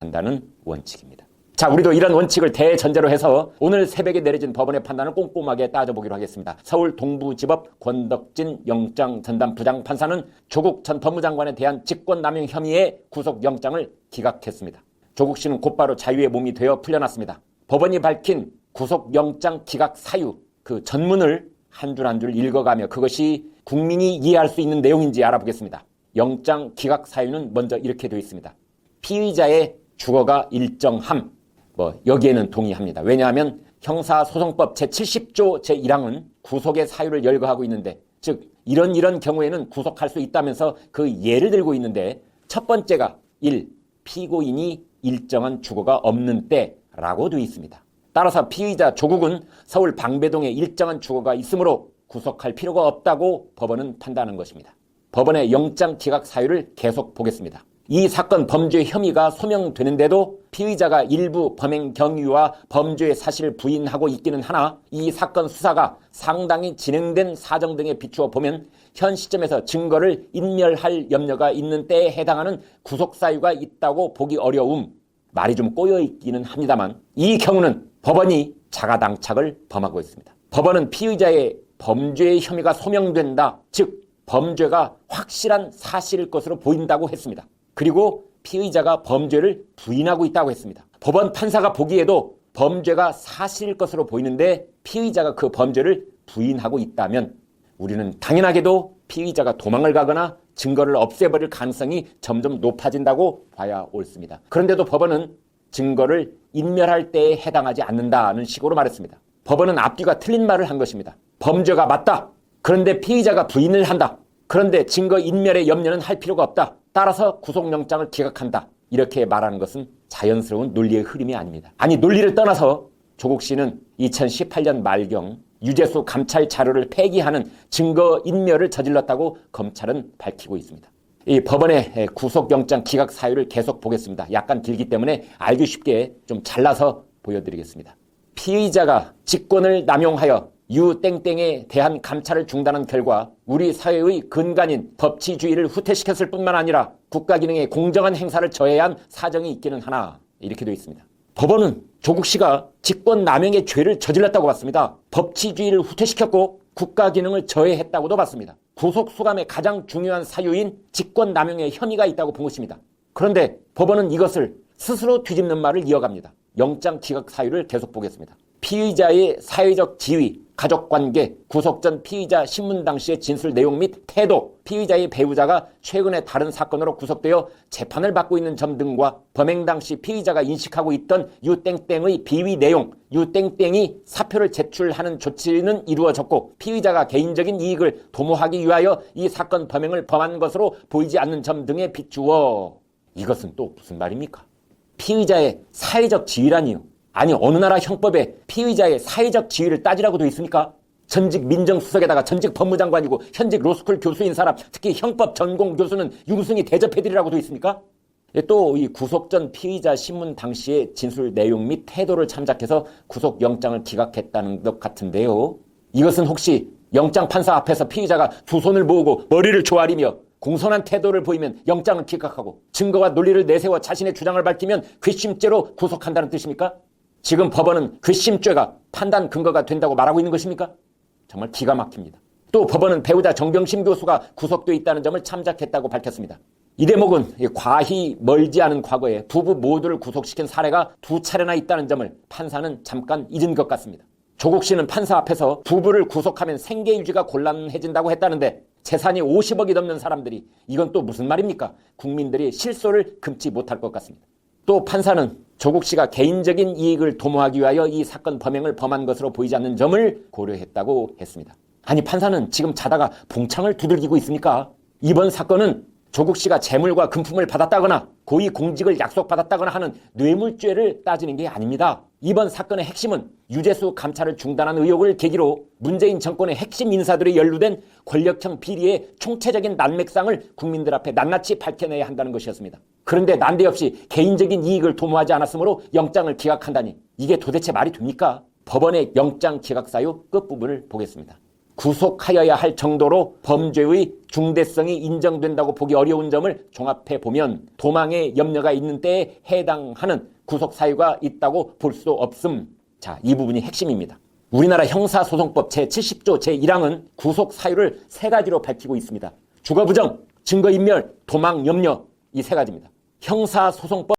판단은 원칙입니다. 자, 우리도 이런 원칙을 대전제로 해서 오늘 새벽에 내려진 법원의 판단을 꼼꼼하게 따져보기로 하겠습니다. 서울 동부지법 권덕진 영장전담부장 판사는 조국 전 법무장관에 대한 직권남용 혐의의 구속영장을 기각했습니다. 조국 씨는 곧바로 자유의 몸이 되어 풀려났습니다. 법원이 밝힌 구속영장 기각 사유, 그 전문을 한 줄 한 줄 읽어가며 그것이 국민이 이해할 수 있는 내용인지 알아보겠습니다. 영장 기각 사유는 먼저 이렇게 되어 있습니다. 피의자의 주거가 일정함. 여기에는 동의합니다. 왜냐하면 형사소송법 제70조 제1항은 구속의 사유를 열거하고 있는데, 즉 이런 경우에는 구속할 수 있다면서 그 예를 들고 있는데, 첫 번째가 1. 피고인이 일정한 주거가 없는 때라고 되어 있습니다. 따라서 피의자 조국은 서울 방배동에 일정한 주거가 있으므로 구속할 필요가 없다고 법원은 판단하는 것입니다. 법원의 영장 기각 사유를 계속 보겠습니다. 이 사건 범죄 혐의가 소명되는데도 피의자가 일부 범행 경위와 범죄의 사실을 부인하고 있기는 하나, 이 사건 수사가 상당히 진행된 사정 등에 비추어 보면 현 시점에서 증거를 인멸할 염려가 있는 때에 해당하는 구속사유가 있다고 보기 어려움, 말이 좀 꼬여있기는 합니다만, 이 경우는 법원이 자가당착을 범하고 있습니다. 법원은 피의자의 범죄의 혐의가 소명된다, 즉 범죄가 확실한 사실일 것으로 보인다고 했습니다. 그리고 피의자가 범죄를 부인하고 있다고 했습니다. 법원 판사가 보기에도 범죄가 사실일 것으로 보이는데 피의자가 그 범죄를 부인하고 있다면 우리는 당연하게도 피의자가 도망을 가거나 증거를 없애버릴 가능성이 점점 높아진다고 봐야 옳습니다. 그런데도 법원은 증거를 인멸할 때에 해당하지 않는다는 식으로 말했습니다. 법원은 앞뒤가 틀린 말을 한 것입니다. 범죄가 맞다. 그런데 피의자가 부인을 한다. 그런데 증거 인멸의 염려는 할 필요가 없다. 따라서 구속영장을 기각한다. 이렇게 말하는 것은 자연스러운 논리의 흐름이 아닙니다. 아니, 논리를 떠나서 조국 씨는 2018년 말경 유재수 감찰 자료를 폐기하는 증거 인멸을 저질렀다고 검찰은 밝히고 있습니다. 이 법원의 구속영장 기각 사유를 계속 보겠습니다. 약간 길기 때문에 알기 쉽게 좀 잘라서 보여드리겠습니다. 피의자가 직권을 남용하여 유땡땡에 대한 감찰을 중단한 결과 우리 사회의 근간인 법치주의를 후퇴시켰을 뿐만 아니라 국가기능의 공정한 행사를 저해야 한 사정이 있기는 하나, 이렇게 되어 있습니다. 법원은 조국 씨가 직권남용의 죄를 저질렀다고 봤습니다. 법치주의를 후퇴시켰고 국가기능을 저해했다고도 봤습니다. 구속수감의 가장 중요한 사유인 직권남용의 혐의가 있다고 본 것입니다. 그런데 법원은 이것을 스스로 뒤집는 말을 이어갑니다. 영장 기각 사유를 계속 보겠습니다. 피의자의 사회적 지위, 가족관계, 구속 전 피의자 신문 당시의 진술 내용 및 태도, 피의자의 배우자가 최근에 다른 사건으로 구속되어 재판을 받고 있는 점 등과 범행 당시 피의자가 인식하고 있던 유땡땡의 비위 내용, 유땡땡이 사표를 제출하는 조치는 이루어졌고 피의자가 개인적인 이익을 도모하기 위하여 이 사건 범행을 범한 것으로 보이지 않는 점 등에 비추어, 이것은 또 무슨 말입니까? 피의자의 사회적 지위라니요. 아니, 어느 나라 형법에 피의자의 사회적 지위를 따지라고 되어 있습니까? 전직 민정수석에다가 전직 법무장관이고 현직 로스쿨 교수인 사람, 특히 형법 전공 교수는 융승이 대접해드리라고 되어 있습니까? 또 이 구속 전 피의자 신문 당시의 진술 내용 및 태도를 참작해서 구속영장을 기각했다는 것 같은데요. 이것은 혹시 영장 판사 앞에서 피의자가 두 손을 모으고 머리를 조아리며 공손한 태도를 보이면 영장을 기각하고 증거와 논리를 내세워 자신의 주장을 밝히면 괘씸죄로 구속한다는 뜻입니까? 지금 법원은 괘씸죄가 판단 근거가 된다고 말하고 있는 것입니까? 정말 기가 막힙니다. 또 법원은 배우자 정병심 교수가 구속되어 있다는 점을 참작했다고 밝혔습니다. 이 대목은 과히 멀지 않은 과거에 부부 모두를 구속시킨 사례가 2차례나 있다는 점을 판사는 잠깐 잊은 것 같습니다. 조국 씨는 판사 앞에서 부부를 구속하면 생계 유지가 곤란해진다고 했다는데 재산이 50억이 넘는 사람들이, 이건 또 무슨 말입니까? 국민들이 실소를 금치 못할 것 같습니다. 또 판사는 조국 씨가 개인적인 이익을 도모하기 위하여 이 사건 범행을 범한 것으로 보이지 않는 점을 고려했다고 했습니다. 아니, 판사는 지금 자다가 봉창을 두들기고 있습니까? 이번 사건은 조국 씨가 재물과 금품을 받았다거나 고위공직을 약속받았다거나 하는 뇌물죄를 따지는 게 아닙니다. 이번 사건의 핵심은 유재수 감찰을 중단한 의혹을 계기로 문재인 정권의 핵심 인사들이 연루된 권력형 비리의 총체적인 난맥상을 국민들 앞에 낱낱이 밝혀내야 한다는 것이었습니다. 그런데 난데없이 개인적인 이익을 도모하지 않았으므로 영장을 기각한다니, 이게 도대체 말이 됩니까? 법원의 영장 기각 사유 끝부분을 보겠습니다. 구속하여야 할 정도로 범죄의 중대성이 인정된다고 보기 어려운 점을 종합해 보면 도망의 염려가 있는 때에 해당하는 구속 사유가 있다고 볼 수 없음. 자, 이 부분이 핵심입니다. 우리나라 형사소송법 제70조 제1항은 구속 사유를 3가지로 밝히고 있습니다. 주거부정, 증거인멸, 도망 염려, 이 3가지입니다. 형사소송법